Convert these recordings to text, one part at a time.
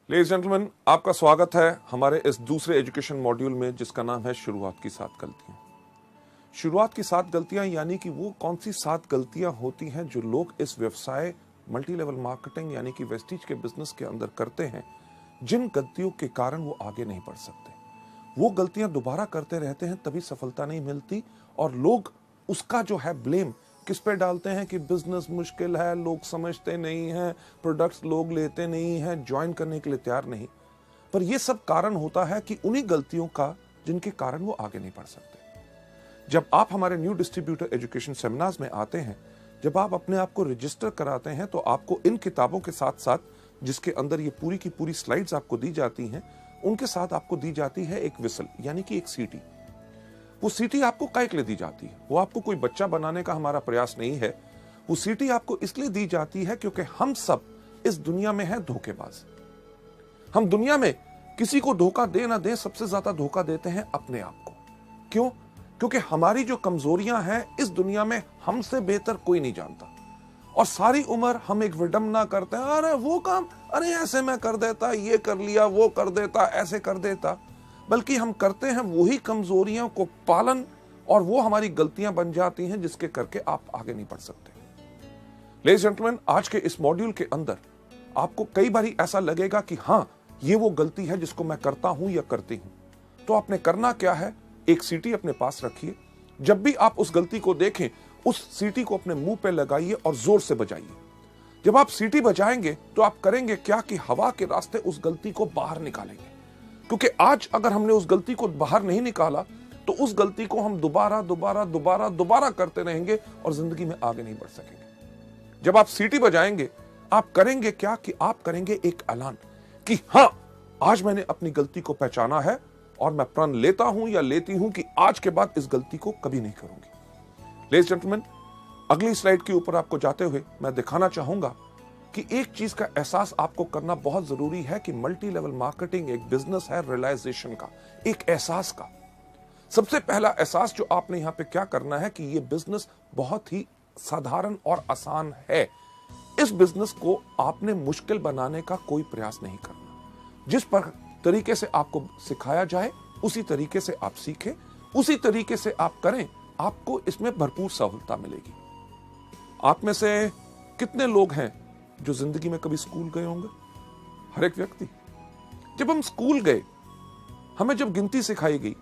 Ladies gentleman, आपका स्वागत है हमारे इस दूसरे एजुकेशन मॉड्यूल में जिसका नाम है शुरुआत की 7 गलतियां। शुरुआत की 7 गलतियां यानी कि वो कौन सी 7 गलतियां होती हैं जो लोग इस व्यवसाय मल्टी लेवल मार्केटिंग यानी कि वेस्टीज के बिजनेस के अंदर करते हैं, जिन गलतियों के कारण वो आगे नहीं बढ़ सकते। वो गलतियां दोबारा करते रहते हैं, तभी सफलता नहीं मिलती और लोग उसका जो है ब्लेम किस पे डालते हैं कि बिजनेस मुश्किल है, लोग समझते नहीं हैं, प्रोडक्ट्स लोग लेते नहीं हैं, ज्वाइन करने के लिए तैयार नहीं। पर यह सब कारण होता है कि उन्हीं गलतियों का जिनके कारण वो आगे नहीं बढ़ सकते। जब आप हमारे न्यू डिस्ट्रीब्यूटर एजुकेशन सेमिनार्स में आते हैं, जब आप अपने आप को रजिस्टर कराते हैं, तो आपको इन किताबों के साथ साथ जिसके अंदर ये पूरी की पूरी स्लाइड्स आपको दी जाती हैं, उनके साथ आपको दी जाती है एक विसल यानी कि एक सीटी। वो सीटी आपको काहे के लिए दी जाती है? वो आपको कोई बच्चा बनाने का हमारा प्रयास नहीं है। वो सीटी आपको इसलिए दी जाती है क्योंकि हम सब इस दुनिया में हैं धोखेबाज। हम दुनिया में किसी को धोखा दे ना दे, सबसे ज्यादा धोखा देते हैं अपने आप को। क्यों? क्योंकि हमारी जो कमजोरियां हैं इस दुनिया में हमसे बेहतर कोई नहीं जानता। और सारी उम्र हम एक विडंबना करते हैं, अरे वो काम, अरे ऐसे मैं कर देता, ये कर लिया, वो कर देता, ऐसे कर देता। बल्कि हम करते हैं वही कमजोरियों को पालन और वो हमारी गलतियां बन जाती हैं जिसके करके आप आगे नहीं बढ़ सकते। लेडीज जेंटलमैन, आज के इस मॉड्यूल के अंदर आपको कई बार ऐसा लगेगा कि हां, ये वो गलती है जिसको मैं करता हूं या करती हूं। तो आपने करना क्या है, एक सीटी अपने पास रखिए। जब भी आप उस गलती को देखें, उस सीटी को अपने मुंह पे लगाइए और जोर से बजाइए। जब आप सीटी बजाएंगे तो आप करेंगे क्या कि हवा के रास्ते उस गलती को बाहर निकालेंगे। क्योंकि आज अगर हमने उस गलती को बाहर नहीं निकाला तो उस गलती को हम दोबारा करते रहेंगे और जिंदगी में आगे नहीं बढ़ सकेंगे। जब आप सीटी बजाएंगे, आप करेंगे क्या कि आप करेंगे एक ऐलान कि हां, आज मैंने अपनी गलती को पहचाना है और मैं प्रण लेता हूं या लेती हूं कि आज के बाद इस गलती को कभी नहीं करूंगी। लेडीज जेंटलमैन, अगली स्लाइड के ऊपर आपको जाते हुए मैं दिखाना चाहूंगा कि एक चीज का एहसास आपको करना बहुत जरूरी है कि मल्टी लेवल मार्केटिंग एक बिजनेस है रियलाइजेशन का, एक एहसास का। सबसे पहला एहसास जो आपने यहां पे क्या करना है कि ये बिजनेस बहुत ही साधारण और आसान है। इस बिजनेस को आपने मुश्किल बनाने का कोई प्रयास नहीं करना। जिस पर तरीके से आपको सिखाया जाए उसी तरीके से आप सीखें, उसी तरीके से आप करें, आपको इसमें भरपूर सहूलता मिलेगी। आप में से कितने लोग हैं जो जिंदगी में कभी स्कूल गए होंगे? हर एक व्यक्ति। जब हम स्कूल गए, हमें जब गिनती सिखाई गई,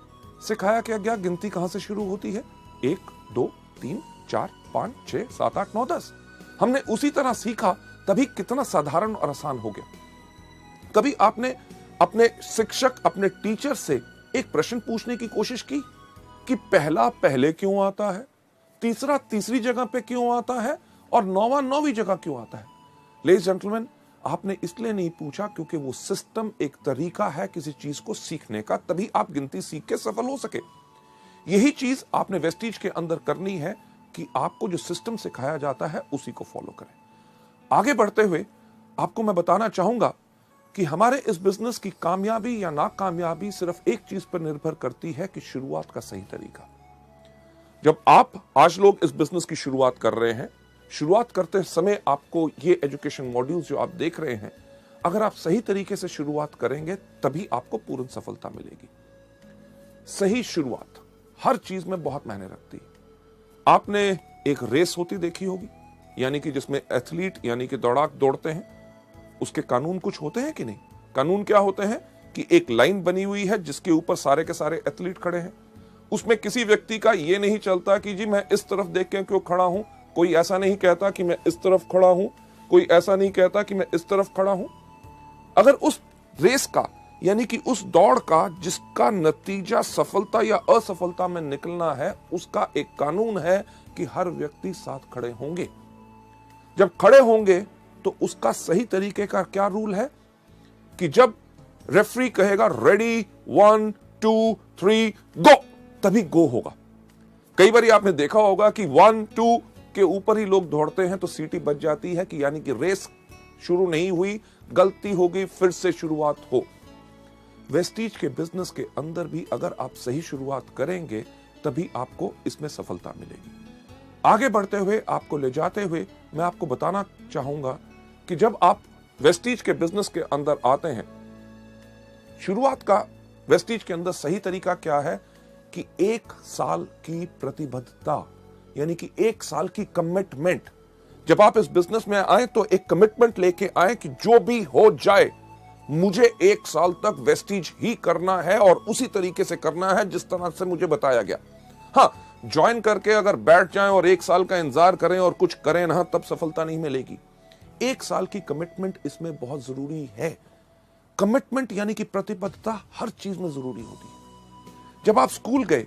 सिखाया क्या गया गिनती कहां से शुरू होती है? 1 2 3 4 5 6 7 8 9 10। हमने उसी तरह सीखा, तभी कितना साधारण और आसान हो गया। कभी आपने अपने शिक्षक, अपने टीचर से एक प्रश्न पूछने की कोशिश की कि पहला पहले क्यों आता है, तीसरा तीसरी जगह पे क्यों आता है और नौवां नौवीं जगह क्यों आता है? लेडीज जेंटलमैन, आपने इसलिए नहीं पूछा क्योंकि वो सिस्टम एक तरीका है किसी चीज को सीखने का, तभी आप गिनती सीख के सफल हो सके। यही चीज आपने वेस्टीज के अंदर करनी है कि आपको जो सिस्टम सिखाया जाता है उसी को फॉलो करें। आगे बढ़ते हुए आपको मैं बताना चाहूंगा कि हमारे इस बिजनेस की कामयाबी या नाकामयाबी सिर्फ एक चीज पर निर्भर करती है कि शुरुआत का सही तरीका। जब आप आज लोग इस बिजनेस की शुरुआत कर रहे हैं, शुरुआत करते समय आपको ये एजुकेशन मॉड्यूल्स जो आप देख रहे हैं, अगर आप सही तरीके से शुरुआत करेंगे तभी आपको पूर्ण सफलता मिलेगी। सही शुरुआत हर चीज में बहुत मायने रखती है। आपने एक रेस होती देखी होगी, यानी कि जिसमें एथलीट यानी कि दौड़ाक दौड़ते हैं, उसके कानून कुछ होते हैं कि नहीं? कानून क्या होते हैं कि एक लाइन बनी हुई है जिसके ऊपर सारे के सारे एथलीट खड़े हैं। उसमें किसी व्यक्ति का यह नहीं चलता कि जी मैं इस तरफ देख के क्यों खड़ा हूं, कोई ऐसा नहीं कहता कि मैं इस तरफ खड़ा हूं, कोई ऐसा नहीं कहता कि मैं इस तरफ खड़ा हूं। अगर उस रेस का यानी कि उस दौड़ का जिसका नतीजा सफलता या असफलता में निकलना है, उसका एक कानून है कि हर व्यक्ति साथ खड़े होंगे। जब खड़े होंगे तो उसका सही तरीके का क्या रूल है कि जब रेफरी कहेगा रेडी 1 2 3 गो, तभी गो होगा। कई बार आपने देखा होगा कि 1 2 के ऊपर ही लोग दौड़ते हैं तो सीटी बज जाती है कि यानी कि रेस शुरू नहीं हुई, गलती होगी, फिर से शुरुआत हो। वेस्टीज के बिजनेस के अंदर भी अगर आप सही शुरुआत करेंगे तभी आपको इसमें सफलता मिलेगी। आगे बढ़ते हुए आपको ले जाते हुए मैं आपको बताना चाहूंगा कि जब आप वेस्टीज के बिजनेस के अंदर आते हैं, शुरुआत का वेस्टीज के अंदर सही तरीका क्या है कि 1 साल की प्रतिबद्धता, यानी कि 1 साल की कमिटमेंट। जब आप इस बिजनेस में आए तो एक कमिटमेंट लेके आए कि जो भी हो जाए मुझे 1 साल तक वेस्टीज ही करना है और उसी तरीके से करना है जिस तरह से मुझे बताया गया। हाँ, ज्वाइन करके अगर बैठ जाएं और 1 साल का इंतजार करें और कुछ करें ना, तब सफलता नहीं मिलेगी। 1 साल की कमिटमेंट इसमें बहुत जरूरी है। कमिटमेंट यानी कि प्रतिबद्धता हर चीज में जरूरी होती है। जब आप स्कूल गए,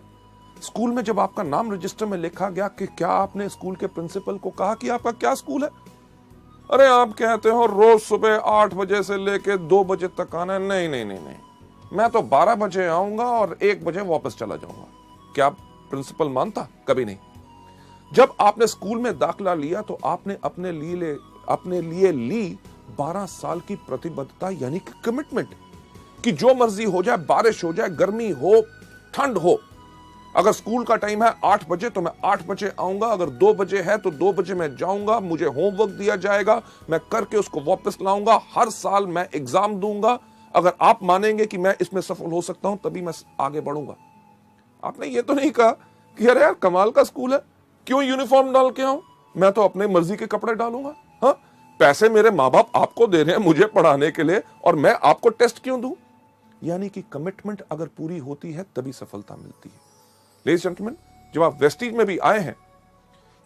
स्कूल में जब आपका नाम रजिस्टर में लिखा गया कि क्या आपने स्कूल के प्रिंसिपल को कहा कि आपका क्या स्कूल है? अरे आप कहते हो रोज सुबह 8 बजे से लेके 2 बजे तक आना है। नहीं नहीं नहीं नहीं, मैं तो 12 बजे आऊंगा और 1 बजे वापस चला जाऊंगा। क्या प्रिंसिपल मानता? कभी नहीं। जब आपने स्कूल में दाखिला लिया तो आपने अपने लिए ली 12 साल की प्रतिबद्धता, यानी कि कमिटमेंट, कि जो मर्जी हो जाए, बारिश हो जाए, गर्मी हो, ठंड हो, अगर स्कूल का टाइम है 8 बजे तो मैं 8 बजे आऊंगा, अगर 2 बजे है तो 2 बजे मैं जाऊंगा, मुझे होमवर्क दिया जाएगा, मैं करके उसको वापस लाऊंगा, हर साल मैं एग्जाम दूंगा। अगर आप मानेंगे कि मैं इसमें सफल हो सकता हूं तभी मैं आगे बढ़ूंगा। आपने ये तो नहीं कहा कि अरे यार कमाल का स्कूल है, क्यों यूनिफॉर्म डाल के आऊं, मैं तो अपने मर्जी के कपड़े डालूंगा। हाँ, पैसे मेरे माँ बाप आपको दे रहे हैं मुझे पढ़ाने के लिए और मैं आपको टेस्ट क्यों दूं? यानी कि कमिटमेंट अगर पूरी होती है तभी सफलता मिलती है। लेडीज एंड जेंटलमैन, जब आप वेस्टीज में भी आए हैं,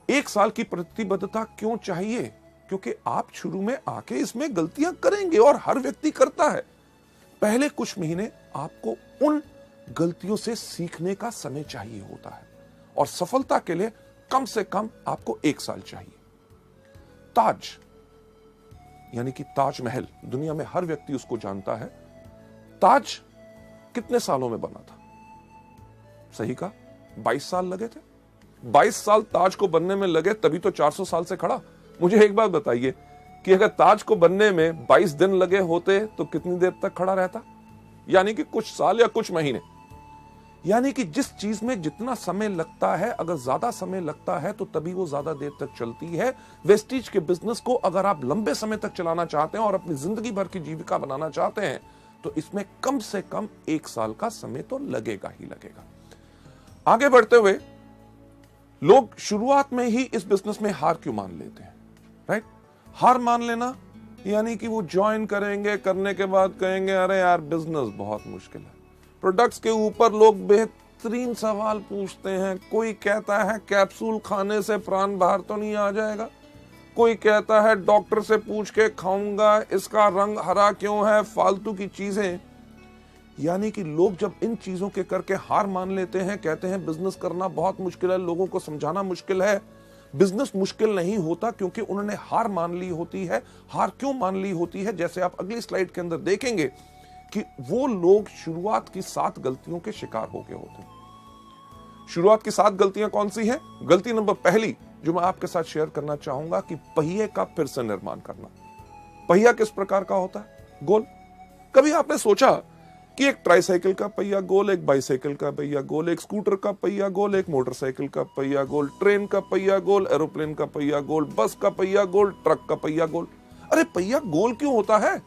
1 साल की प्रतिबद्धता क्यों चाहिए? क्योंकि आप शुरू में आके इसमें गलतियां करेंगे और हर व्यक्ति करता है। पहले कुछ महीने आपको उन गलतियों से सीखने का समय चाहिए होता है और सफलता के लिए कम से कम आपको 1 साल चाहिए। ताज, यानी कि ताजमहल, दुनिया में हर व्यक्ति उसको जानता है। ताज कितने सालों में बना था? सही कहा, 22 साल लगे थे। 22 साल ताज को बनने में लगे, तभी तो 400 साल से खड़ा। मुझे एक बात बताइए कि अगर ताज को बनने में 22 दिन लगे होते तो कितनी देर तक खड़ा रहता? यानी कि कुछ साल या कुछ महीने। यानी कि जिस चीज में जितना समय लगता है, अगर ज्यादा समय लगता है तो तभी वो ज्यादा देर तक चलती है। वेस्टीज के बिजनेस को अगर आप लंबे समय तक चलाना चाहते हैं और अपनी जिंदगी भर की जीविका बनाना चाहते हैं तो इसमें कम से कम 1 साल का समय तो लगेगा ही लगेगा। आगे बढ़ते हुए लोग शुरुआत में ही इस बिजनेस में हार क्यों मान लेते हैं? राइट, हार मान लेना यानी कि वो ज्वाइन करेंगे, करने के बाद कहेंगे अरे यार बिजनेस बहुत मुश्किल है। प्रोडक्ट्स के ऊपर लोग बेहतरीन सवाल पूछते हैं। कोई कहता है कैप्सूल खाने से प्राण बाहर तो नहीं आ जाएगा, कोई कहता है डॉक्टर से पूछ के खाऊंगा, इसका रंग हरा क्यों है, फालतू की चीजें। यानी कि लोग जब इन चीजों के करके हार मान लेते हैं, कहते हैं बिजनेस करना बहुत मुश्किल है, लोगों को समझाना मुश्किल है। बिजनेस मुश्किल नहीं होता क्योंकि उन्होंने हार मान ली होती है। हार क्यों मान ली होती है? जैसे आप अगली स्लाइड के अंदर देखेंगे कि वो लोग शुरुआत की 7 गलतियों के शिकार हो गए होते हैं। शुरुआत की 7 गलतियां कौन सी हैं? गलती नंबर पहली जो मैं आपके साथ शेयर करना चाहूंगा कि पहिए का फिर से निर्माण करना। पहिया किस प्रकार का होता है? गोल। कभी आपने सोचा कि एक ट्राईसाइकिल का पहिया गोल, एक बाईसाइकिल का पहिया गोल, एक स्कूटर का पहिया गोल, एक मोटरसाइकिल का पहिया गोल, ट्रेन का पहिया गोल, एरोप्लेन का पहिया गोल, बस का पहिया गोल, ट्रक का पहिया गोल। अरे पहिया गोल क्यों होता है?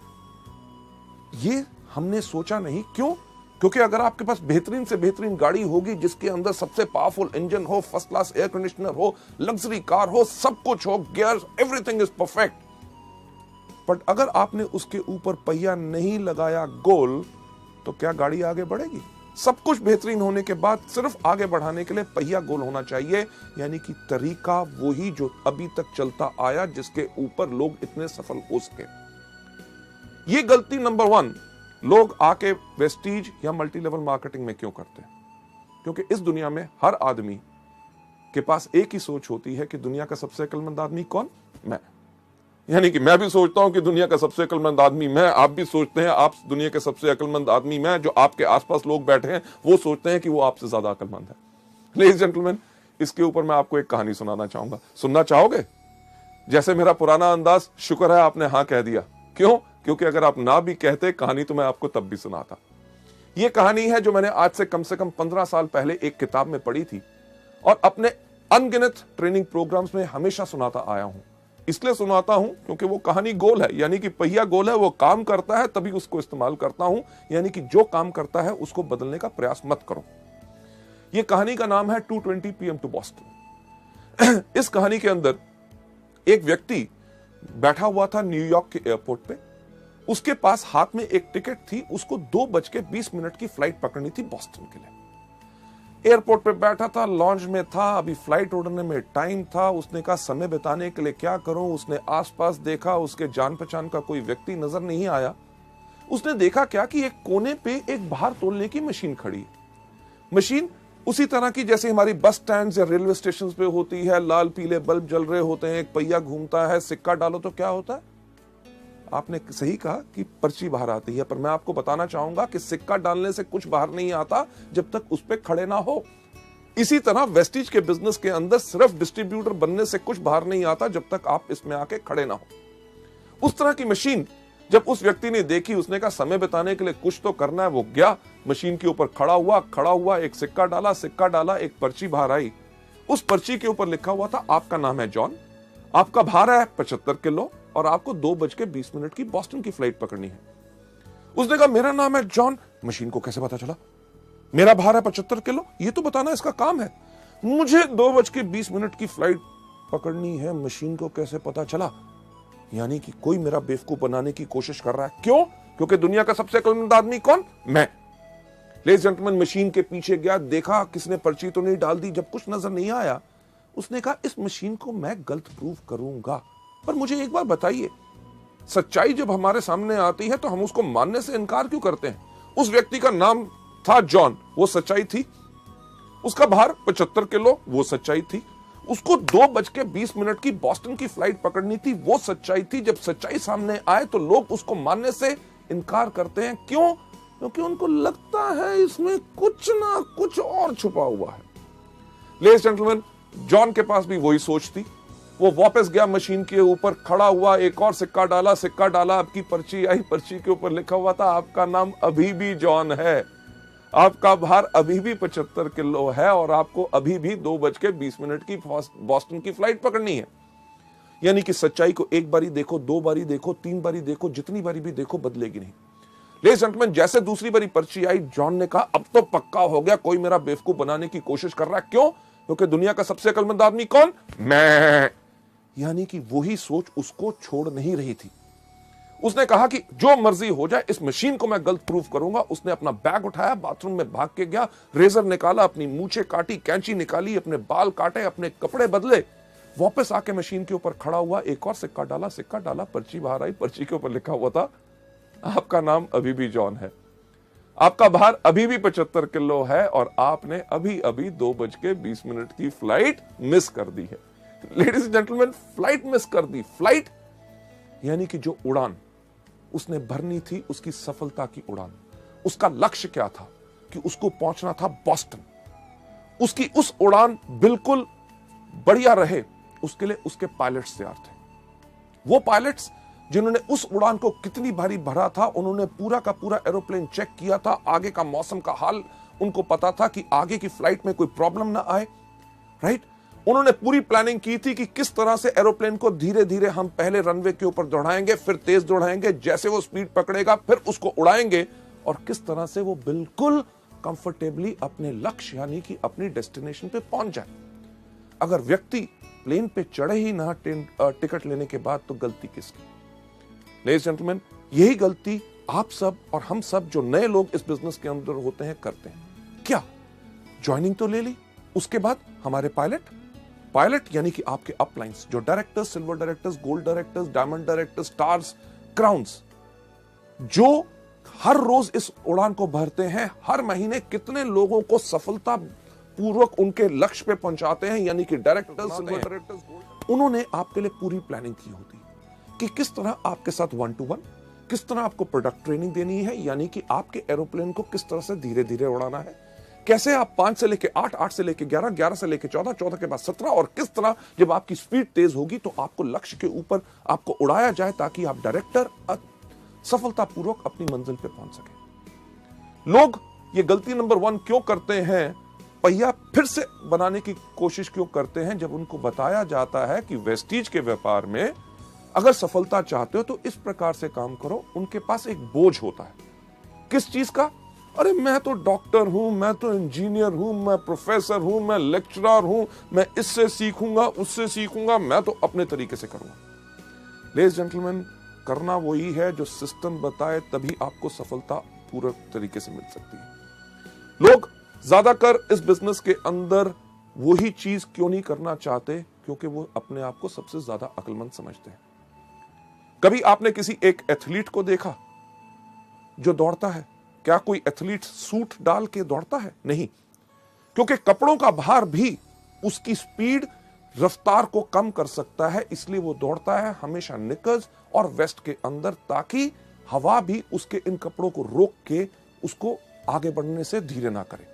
ये हमने सोचा नहीं। क्यों? क्योंकि अगर आपके पास बेहतरीन से बेहतरीन गाड़ी होगी जिसके अंदर सबसे पावरफुल इंजन हो, फर्स्ट क्लास एयर कंडीशनर हो, लग्जरी कार हो, सब कुछ हो, gear, everything is perfect, but अगर आपने उसके ऊपर पहिया नहीं लगाया गोल तो क्या गाड़ी आगे बढ़ेगी? सब कुछ बेहतरीन होने के बाद सिर्फ आगे बढ़ाने के लिए पहिया गोल होना चाहिए। यानी कि तरीका वही जो अभी तक चलता आया, जिसके ऊपर लोग इतने सफल हो सके। ये गलती नंबर 1 लोग आके वेस्टीज या मल्टी लेवल मार्केटिंग में क्यों करते हैं? क्योंकि इस दुनिया में हर आदमी के पास एक ही सोच होती है कि दुनिया का सबसे अक्लमंद आदमी कौन? मैं। यानी कि मैं भी सोचता हूं कि दुनिया का सबसे अक्लमंद आदमी मैं, आप भी सोचते हैं आप दुनिया के सबसे अक्लमंद आदमी मैं। जो आपके आसपास लोग बैठे हैं वो सोचते हैं कि वो आपसे ज्यादा अक्लमंद है। लेडीज जेंटलमैन, इसके ऊपर मैं आपको एक कहानी सुनाना चाहूंगा। सुनना चाहोगे? जैसे मेरा पुराना अंदाज, शुक्र है आपने हाँ कह दिया। क्यों? क्योंकि अगर आप ना भी कहते कहानी तो मैं आपको तब भी सुनाता। यह कहानी है जो मैंने आज से कम 15 साल पहले एक किताब में पढ़ी थी और अपने अनगिनत ट्रेनिंग प्रोग्राम्स में हमेशा सुनाता आया हूं। इसलिए सुनाता हूं क्योंकि वो कहानी गोल है, यानी कि पहिया गोल है, वो काम करता है तभी उसको इस्तेमाल करता हूं, यानी कि जो काम करता है उसको बदलने का प्रयास मत करो। ये कहानी का नाम है 2:20 PM टू बॉस्टन। इस कहानी के अंदर एक व्यक्ति बैठा हुआ था न्यूयॉर्क के एयरपोर्ट पे, उसके पास हाथ में एक टिकट थी, उसको 2:20 की फ्लाइट पकड़नी थी बॉस्टन के लिए। एयरपोर्ट पे बैठा था, लॉन्च में था, अभी फ्लाइट उड़ने में टाइम था। उसने कहा समय बिताने के लिए क्या करूं। उसने आसपास देखा, उसके जान पहचान का कोई व्यक्ति नजर नहीं आया। उसने देखा क्या कि एक कोने पे एक बाहर तोलने की मशीन खड़ी है। मशीन उसी तरह की जैसे हमारी बस स्टैंड या रेलवे स्टेशन पे होती है, लाल पीले बल्ब जल रहे होते हैं, एक पहिया घूमता है, सिक्का डालो तो क्या होता है। आपने सही कहा कि पर्ची बाहर आती है, पर मैं आपको बताना चाहूंगा कि सिक्का डालने से कुछ बाहर नहीं आता जब तक उस पे खड़े ना हो। इसी तरह वेस्टिज के बिजनेस के अंदर सिर्फ डिस्ट्रीब्यूटर बनने से कुछ बाहर नहीं आता जब तक आप इसमें आके खड़े ना हो। उस तरह की मशीन जब उस व्यक्ति ने देखी, उसने कहा समय बिताने के लिए कुछ तो करना है। वो गया मशीन के ऊपर, खड़ा हुआ एक सिक्का डाला, एक पर्ची बाहर आई। उस पर्ची के ऊपर लिखा हुआ था आपका नाम है जॉन, आपका भार है 75 किलो और आपको 2:20 की बॉस्टन की फ्लाइट पकड़नी है। उसने कहा मेरा नाम है जॉन। मशीन को कैसे पता चला? मेरा भार है 75 किलो, ये तो बताना इसका काम है। मुझे 2:20 की फ्लाइट पकड़नी है, मशीन को कैसे पता चला? यानी कि कोई मेरा बेवकूफ बनाने की कोशिश कर रहा है। क्यों? क्योंकि दुनिया का सबसे अक्लमंद आदमी कौन? मैं। लेडीज जेंटलमैन, मशीन के पीछे गया, देखा किसने पर्ची तो नहीं डाल दी। जब कुछ नजर नहीं आया, उसने कहा इस मशीन को मैं गलत प्रूव करूंगा। पर मुझे एक बार बताइए, सच्चाई जब हमारे सामने आती है तो हम उसको मानने से इनकार क्यों करते हैं? उस व्यक्ति का नाम था जॉन, वो सच्चाई थी। उसका भार 75 किलो, वो सच्चाई थी। उसको 2:20 की बॉस्टन की फ्लाइट पकड़नी थी, वो सच्चाई थी। जब सच्चाई सामने आए तो लोग उसको मानने से इनकार करते हैं। क्यों? क्योंकि उनको लगता है इसमें कुछ ना कुछ और छुपा हुआ है। लेडीज जेंटलमैन, जॉन के पास भी वही सोच थी। वो वापस गया मशीन के ऊपर, खड़ा हुआ, एक और सिक्का डाला, आपकी पर्ची आई। पर्ची के ऊपर लिखा हुआ था आपका नाम अभी भी जॉन है, आपका भार अभी भी 75 किलो है और आपको अभी भी 2:20 की बॉस्टन की फ्लाइट पकड़नी है। यानी कि सच्चाई को एक बारी देखो, 2 बारी देखो, 3 बारी देखो, जितनी बारी भी देखो बदलेगी नहीं। लेडीज जेंटलमैन, जैसे दूसरी बारी पर्ची आई, जॉन ने कहा अब तो पक्का हो गया, कोई मेरा बेवकूफ बनाने की कोशिश कर रहा है। क्यों? क्योंकि दुनिया का सबसे अक्लमंद आदमी कौन? मैं। यानी कि वही सोच उसको छोड़ नहीं रही थी। उसने कहा कि जो मर्जी हो जाए, इस मशीन को मैं गलत प्रूफ करूंगा। उसने अपना बैग उठाया, बाथरूम में भाग के गया, रेजर निकाला, अपनी मूछें काटी, कैंची निकाली, अपने बाल काटे, अपने कपड़े बदले, वापस आके मशीन के ऊपर खड़ा हुआ, एक और सिक्का डाला, पर्ची बाहर आई। पर्ची के ऊपर लिखा हुआ था आपका नाम अभी भी जॉन है, आपका भार अभी भी 75 किलो है और आपने अभी अभी 2:20 की फ्लाइट मिस कर दी है। लेडीज जेंटलमैन, फ्लाइट मिस कर दी। फ्लाइट यानी कि जो उड़ान उसने भरनी थी, उसकी सफलता की उड़ान, उसका लक्ष्य क्या था कि उसको पहुंचना था बॉस्टन। उसकी उस उड़ान बिल्कुल बढ़िया रहे, उसके लिए उसके पायलट्स तैयार थे। वो पायलट्स जिन्होंने उस उड़ान को कितनी भारी भरा था, उन्होंने पूरा का पूरा एरोप्लेन चेक किया था, आगे का मौसम का हाल उनको पता था कि आगे की फ्लाइट में कोई प्रॉब्लम ना आए, राइट। उन्होंने पूरी प्लानिंग की थी कि किस तरह से एरोप्लेन को धीरे धीरे हम पहले रनवे के ऊपर दौड़ाएंगे, फिर तेज दौड़ाएंगे, जैसे वो स्पीड पकड़ेगा फिर उसको उड़ाएंगे और किस तरह से वो बिल्कुल कंफर्टेबली अपने लक्ष्य यानी कि अपनी डेस्टिनेशन पे पहुंच जाए। अगर व्यक्ति प्लेन पे चढ़े ही ना टिकट लेने के बाद, तो गलती किसकी? लेडीज जेंटलमैन, यही गलती आप सब और हम सब जो नए लोग इस बिजनेस के अंदर होते हैं करते हैं। क्या? ज्वाइनिंग तो ले ली, उसके बाद हमारे पायलट यानी कि आपके अपलाइंस, जो directors, silver directors, gold directors, diamond directors, stars, crowns, जो हर रोज इस उड़ान को भरते हैं, हर महीने कितने लोगों को सफलता पूर्वक उनके लक्ष्य पे पहुंचाते हैं, यानी कि डायरेक्टर्स, सिल्वर डायरेक्टर्स, उन्होंने आपके लिए पूरी प्लानिंग की होती है कि किस तरह आपके साथ 1-to-1, किस तरह आपको प्रोडक्ट ट्रेनिंग देनी है, यानी कि आपके एरोप्लेन को किस तरह से धीरे धीरे उड़ाना है, कैसे आप 5 से लेके 8, 8 से लेके 11, 11 से लेके 14, 14 के बाद 17, और किस तरह जब आपकी स्पीड तेज होगी तो आपको लक्ष्य के ऊपर आपको उड़ाया जाए ताकि आप डायरेक्टर सफलतापूर्वक अपनी मंजिल पे पहुंच सके। लोग ये गलती नंबर 1 क्यों करते हैं पहिया फिर से बनाने की कोशिश क्यों करते हैं जब उनको बताया जाता है कि वेस्टीज के व्यापार में अगर सफलता चाहते हो तो इस प्रकार से काम करो। उनके पास एक बोझ होता है, किस चीज का? अरे मैं तो डॉक्टर हूं, मैं तो इंजीनियर हूं, मैं प्रोफेसर हूं, मैं लेक्चरर हूं, मैं इससे सीखूंगा उससे सीखूंगा, मैं तो अपने तरीके से करूंगा। लेडीज जेंटलमैन, करना वही है जो सिस्टम बताए, तभी आपको सफलता पूरे तरीके से मिल सकती है। लोग ज्यादातर इस बिजनेस के अंदर वही चीज क्यों नहीं करना चाहते? क्योंकि वो अपने आप को सबसे ज्यादा अक्लमंद समझते हैं। कभी आपने किसी एक एथलीट को देखा जो दौड़ता है? क्या कोई एथलीट सूट डाल के दौड़ता है? नहीं, क्योंकि कपड़ों का भार भी उसकी स्पीड, रफ्तार को कम कर सकता है। इसलिए वो दौड़ता है हमेशा निकर्स और वेस्ट के अंदर, ताकि हवा भी उसके इन कपड़ों को रोक के उसको आगे बढ़ने से धीरे ना करे।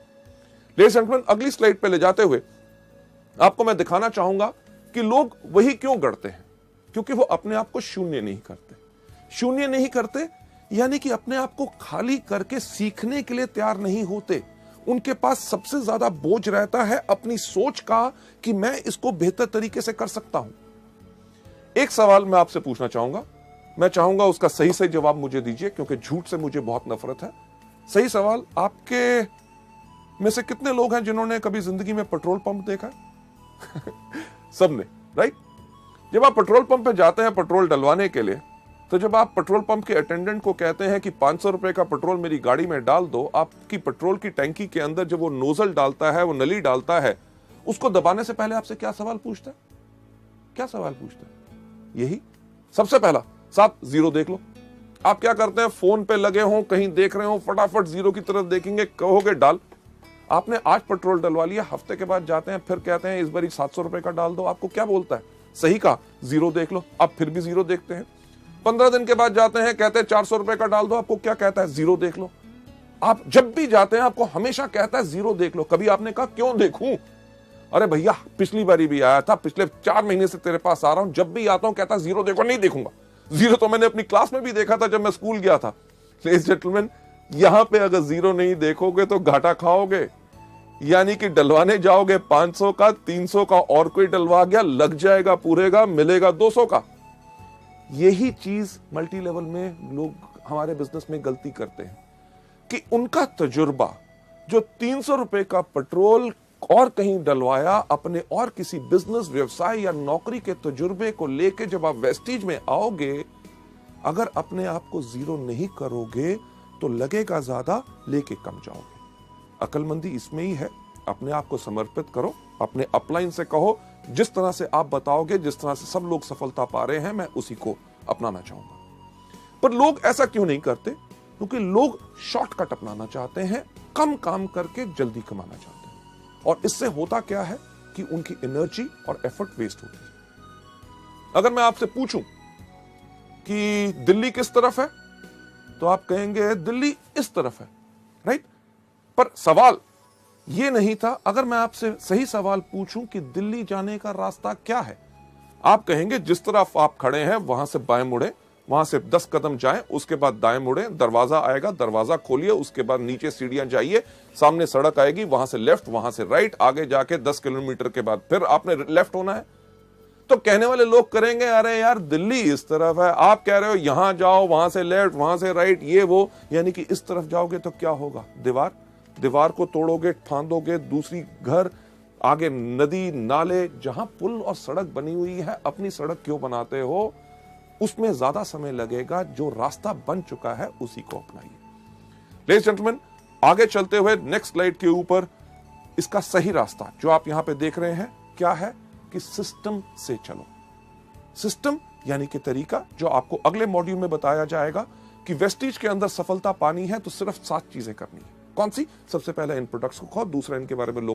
लेडीज एंड जेंटलमैन, अगली स्लाइड पे ले जाते हुए आपको मैं दिखाना चाहूंगा कि लोग वही क्यों गढ़ते हैं, क्योंकि वो अपने आप को शून्य नहीं करते। शून्य नहीं करते यानी कि अपने आप को खाली करके सीखने के लिए तैयार नहीं होते। उनके पास सबसे ज्यादा बोझ रहता है अपनी सोच का कि मैं इसको बेहतर तरीके से कर सकता हूं। एक सवाल मैं आपसे पूछना चाहूंगा, मैं चाहूंगा उसका सही सही जवाब मुझे दीजिए, क्योंकि झूठ से मुझे बहुत नफरत है। सही सवाल, आपके में से कितने लोग हैं जिन्होंने कभी जिंदगी में पेट्रोल पंप देखा है? सबने, राइट? जब आप पेट्रोल पंप पे जाते हैं पेट्रोल डलवाने के लिए, तो जब आप पेट्रोल पंप के अटेंडेंट को कहते हैं कि 500 रुपए का पेट्रोल मेरी गाड़ी में डाल दो, आपकी पेट्रोल की टैंकी के अंदर जब वो नोजल डालता है, वो नली डालता है, उसको दबाने से पहले आपसे क्या सवाल पूछता है? क्या सवाल पूछता है? यही सबसे पहला, साहब जीरो देख लो। आप क्या करते हैं? फोन पे लगे हो, कहीं देख रहे हो, फटाफट जीरो की तरफ देखेंगे, कहोगे डाल। आपने आज पेट्रोल डलवा लिया, हफ्ते के बाद जाते हैं, फिर कहते हैं इस बार 700 रुपए का डाल दो। आपको क्या बोलता है? सही कहा, जीरो देख लो। आप फिर भी जीरो देखते हैं। 15 दिन के बाद जाते हैं, कहते हैं 400 रुपए का डाल दो। आपको क्या कहता है? जीरो देख लो। आप जब भी जाते हैं आपको हमेशा कहता है जीरो देख लो। कभी आपने कहा क्यों देखूं? अरे भैया पिछली बारी भी आया था, पिछले 4 महीने से तेरे पास आ रहा हूं, जब भी आता हूं कहता जीरो देखो। नहीं देखूंगा। जीरो तो मैंने अपनी क्लास में भी देखा था जब मैं स्कूल गया था। लेडीज जेंटलमैन, यहां पे अगर जीरो नहीं देखोगे तो घाटा खाओगे। यानी कि डलवाने जाओगे 500 का, 300 का, और कोई डलवा गया, लग जाएगा पूरे का, मिलेगा 200 का। यही चीज मल्टी लेवल में लोग हमारे बिजनेस में गलती करते हैं कि उनका तजुर्बा जो 300 रुपए का पेट्रोल और कहीं डलवाया, अपने और किसी बिजनेस, व्यवसाय या नौकरी के तजुर्बे को लेके जब आप वेस्टीज में आओगे, अगर अपने आप को जीरो नहीं करोगे तो लगेगा ज्यादा, लेके कम जाओगे। अक्लमंदी इसमें ही है। अपने आप को समर्पित करो, अपने अपलाइन से कहो जिस तरह से आप बताओगे, जिस तरह से सब लोग सफलता पा रहे हैं, मैं उसी को अपनाना चाहूंगा। पर लोग ऐसा क्यों नहीं करते? क्योंकि लोग शॉर्टकट अपनाना चाहते हैं, कम काम करके जल्दी कमाना चाहते हैं। और इससे होता क्या है कि उनकी एनर्जी और एफर्ट वेस्ट होती है। अगर मैं आपसे पूछूं कि दिल्ली किस तरफ है, तो आप कहेंगे दिल्ली इस तरफ है, राइट? पर सवाल यह नहीं था। अगर मैं आपसे सही सवाल पूछूं कि दिल्ली जाने का रास्ता क्या है, आप कहेंगे जिस तरफ आप खड़े हैं वहां से बाएं मुड़े, वहां से 10 कदम जाएं, उसके बाद दाएं मुड़े, दरवाजा आएगा, दरवाजा खोलिए, उसके बाद नीचे सीढ़ियां जाइए, सामने सड़क आएगी, वहां से लेफ्ट, वहां से राइट, आगे जाके 10 किलोमीटर के बाद फिर आपने लेफ्ट होना है। तो कहने वाले लोग करेंगे अरे यार दिल्ली इस तरफ है, आप कह रहे हो यहां जाओ, वहां से लेफ्ट, वहां से राइट, ये वो, यानी कि इस तरफ जाओगे तो क्या होगा? दीवार को तोड़ोगे, फांदोगे, दूसरी घर, आगे नदी, नाले, जहां पुल और सड़क बनी हुई है, अपनी सड़क क्यों बनाते हो? उसमें ज्यादा समय लगेगा। जो रास्ता बन चुका है उसी को अपनाइए। लेडीज जेंटलमैन, आगे चलते हुए नेक्स्ट स्लाइड के ऊपर इसका सही रास्ता जो आप यहां पे देख रहे हैं क्या है कि सिस्टम से चलो। सिस्टम यानी कि तरीका, जो आपको अगले मॉड्यूल में बताया जाएगा कि वेस्टीज के अंदर सफलता पानी है तो सिर्फ 7 चीजें करनी है। कौन सी? सबसे पहले इन प्रोडक्ट्स को खाओ, दूसरा इनके बारे में